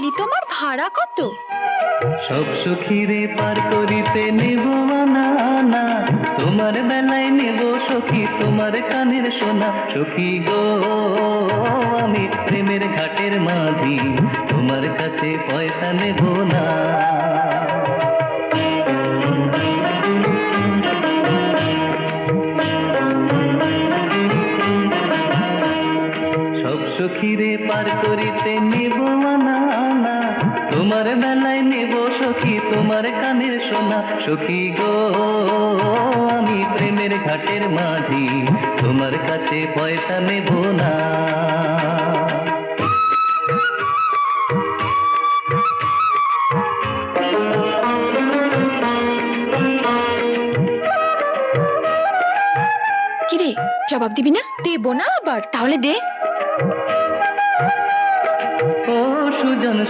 পুটলি তোমার ভাড়া কত? সব সখীরে পার করিতে নেব না না, তোমার বেলায় নেব সখী তোমার কানের সোনা। সখী গো আমি প্রেমের ঘাটের মাঝি, তোমার কাছে পয়সা নেব না। সব সখীরে পার করিতে নেব না না, তোমার বেলায় নেব সখী তোমার কানের সোনা। সখী গো আমি প্রেমের ঘাটের মাঝি, তোমার কাছে পয়সা নেব না। কিরে, জবাব দিবি না? দেব না আবার? তাহলে দে। ও সুজন